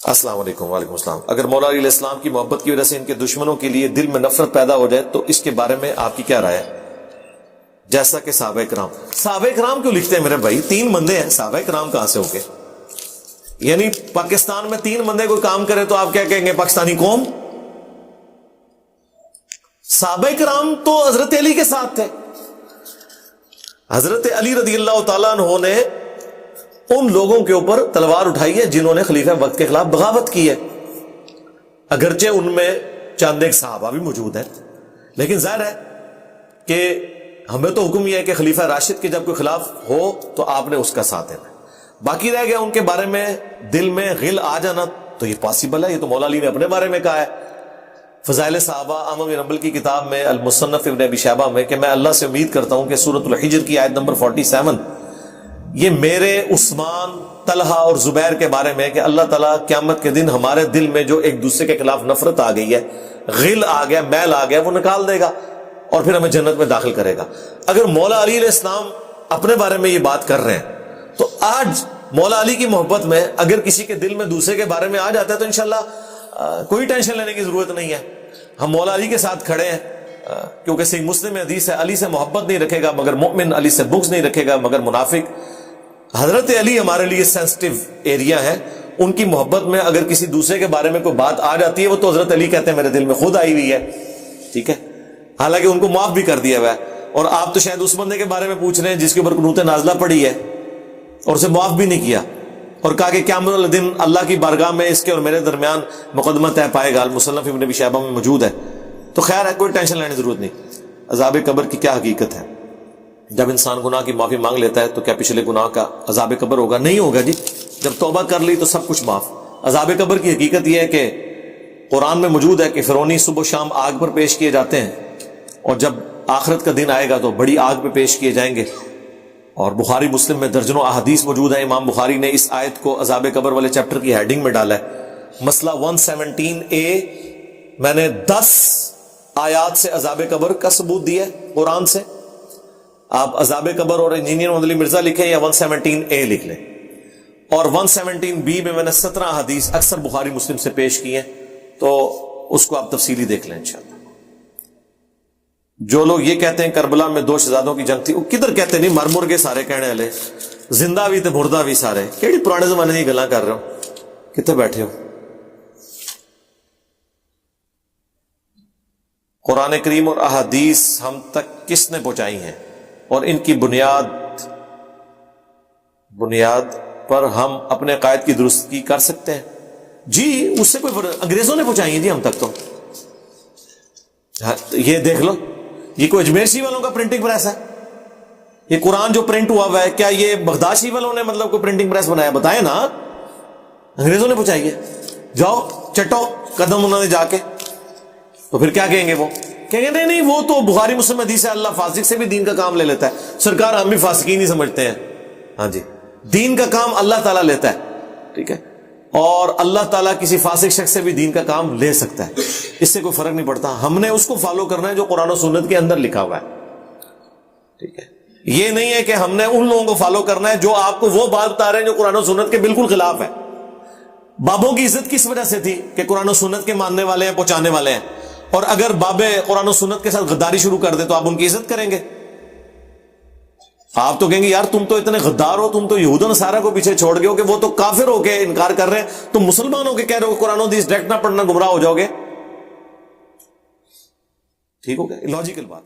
السلام علیکم. وعلیکم السلام. اگر مولا علیہ السلام کی محبت کی وجہ سے ان کے دشمنوں کے لیے دل میں نفرت پیدا ہو جائے تو اس کے بارے میں آپ کی کیا رائے ہے؟ جیسا کہ صحابہ کرام کیوں لکھتے ہیں میرے بھائی؟ 3 بندے ہیں، صحابہ کرام کہاں سے ہو گئے؟ یعنی پاکستان میں 3 بندے کوئی کام کرے تو آپ کیا کہیں گے؟ پاکستانی قوم. صحابہ کرام تو حضرت علی کے ساتھ تھے. حضرت علی رضی اللہ تعالیٰ عنہ نے ان لوگوں کے اوپر تلوار اٹھائی ہے جنہوں نے خلیفہ وقت کے خلاف بغاوت کی ہے، اگرچہ ان میں چند ایک صحابہ بھی موجود ہیں، لیکن ظاہر ہے کہ ہمیں تو حکم یہ ہے کہ خلیفہ راشد کے جب کوئی خلاف ہو تو آپ نے اس کا ساتھ دینا. باقی رہ گیا ان کے بارے میں دل میں غل آ جانا، تو یہ پاسبل ہے، یہ تو مولا علی نے اپنے بارے میں کہا ہے فضائل صحابہ احمد بن حنبل کی کتاب میں المصنف ابن ابی شیبہ میں کہ میں اللہ سے امید کرتا ہوں کہ سورۃ الحجر کی آیت نمبر 47 یہ میرے، عثمان، طلحہ اور زبیر کے بارے میں کہ اللہ تعالیٰ قیامت کے دن ہمارے دل میں جو ایک دوسرے کے خلاف نفرت آ گئی ہے، غل آ گیا، میل آ گیا، وہ نکال دے گا اور پھر ہمیں جنت میں داخل کرے گا. اگر مولا علی علیہ السلام اپنے بارے میں یہ بات کر رہے ہیں تو آج مولا علی کی محبت میں اگر کسی کے دل میں دوسرے کے بارے میں آ جاتا ہے تو انشاءاللہ کوئی ٹینشن لینے کی ضرورت نہیں ہے. ہم مولا علی کے ساتھ کھڑے ہیں، کیونکہ صحیح مسلم میں حدیث ہے علی سے محبت نہیں رکھے گا مگر مومن، علی سے بغض نہیں رکھے گا مگر منافق. حضرت علی ہمارے لیے سینسٹیو ایریا ہے، ان کی محبت میں اگر کسی دوسرے کے بارے میں کوئی بات آ جاتی ہے وہ تو حضرت علی کہتے ہیں میرے دل میں خود آئی ہوئی ہے، ٹھیک ہے، حالانکہ ان کو معاف بھی کر دیا ہوا ہے. اور آپ تو شاید اس بندے کے بارے میں پوچھ رہے ہیں جس کے اوپر قنوت نازلہ پڑی ہے اور اسے معاف بھی نہیں کیا اور کہا کہ قیامت والے دن اللہ کی بارگاہ میں اس کے اور میرے درمیان مقدمہ طے پائے گا، المصنف ابن ابی شیبہ میں موجود ہے. تو خیر ہے، کوئی ٹینشن لینے کی ضرورت نہیں. عذاب قبر کی کیا حقیقت ہے؟ جب انسان گناہ کی معافی مانگ لیتا ہے تو کیا پچھلے گناہ کا عذاب قبر ہوگا؟ نہیں ہوگا جی. جب توبہ کر لی تو سب کچھ معاف. عذاب قبر کی حقیقت یہ ہے کہ قرآن میں موجود ہے کہ فرعونی صبح و شام آگ پر پیش کیے جاتے ہیں، اور جب آخرت کا دن آئے گا تو بڑی آگ پہ پیش کیے جائیں گے. اور بخاری مسلم میں درجنوں احادیث موجود ہیں. امام بخاری نے اس آیت کو عذاب قبر والے چیپٹر کی ہیڈنگ میں ڈالا ہے. مسئلہ 117A میں نے 10 آیات سے عذاب قبر کا ثبوت دیا ہے قرآن سے. آپ عذاب قبر اور انجینئر محمد علی مرزا لکھیں یا 117A لکھ لیں. اور 117B میں نے 17 حدیث اکثر بخاری مسلم سے پیش کی ہیں، تو اس کو آپ تفصیلی دیکھ لیں انشاءاللہ. جو لوگ یہ کہتے ہیں کربلا میں 2 شہزادوں کی جنگ تھی، وہ کدھر کہتے نہیں، مر مر کے سارے کہنے والے، زندہ بھی تے مردہ بھی سارے. کیڑی پرانے زمانے کی گلاں کر رہے ہو؟ کتنے بیٹھے ہو؟ قرآن کریم اور احادیث ہم تک کس نے پہنچائی ہیں اور ان کی بنیاد پر ہم اپنے قائد کی درستگی کر سکتے ہیں؟ جی، اس سے کوئی انگریزوں نے پہنچائی ہیں جی ہم تک. تو یہ دیکھ لو، یہ کوئی اجمیر شی والوں کا پرنٹنگ پریس ہے؟ یہ قرآن جو پرنٹ ہوا ہے کیا یہ بغداد شی والوں نے مطلب کوئی پرنٹنگ پریس بنایا؟ بتائیں نا. انگریزوں نے پہنچائی ہے. جاؤ چٹو قدم انہوں نے جا کے، تو پھر کیا کہیں گے؟ وہ کہیں گے نہیں وہ تو بخاری مسلم حدیث ہے، اللہ فاسق سے بھی دین کا کام لے لیتا ہے. سرکار ہم بھی فاسقین ہی سمجھتے ہیں. ہاں جی، دین کا کام اللہ تعالیٰ لیتا ہے، ٹھیک ہے، اور اللہ تعالیٰ کسی فاسق شخص سے بھی دین کا کام لے سکتا ہے، اس سے کوئی فرق نہیں پڑتا. ہم نے اس کو فالو کرنا ہے جو قرآن و سنت کے اندر لکھا ہوا ہے، ٹھیک ہے. یہ نہیں ہے کہ ہم نے ان لوگوں کو فالو کرنا ہے جو آپ کو وہ بات بتا رہے ہیں جو قرآن و سنت کے بالکل خلاف ہے. بابوں کی عزت کس وجہ سے تھی؟ کہ قرآن و سنت کے ماننے والے ہیں، پہنچانے والے ہیں. اور اگر بابے قرآن و سنت کے ساتھ غداری شروع کر دیں تو آپ ان کی عزت کریں گے؟ آپ تو کہیں گے یار تم تو اتنے غدار ہو، تم تو یہود و نصارہ کو پیچھے چھوڑ گئے ہو کہ وہ تو کافر ہو کے انکار کر رہے ہیں، تم مسلمان ہو کے کہہ رہے ہو قرآن و حدیث ڈائریکٹ نہ پڑھنا گمراہ ہو جاؤ گے. ٹھیک ہو گیا؟ لاجیکل بات.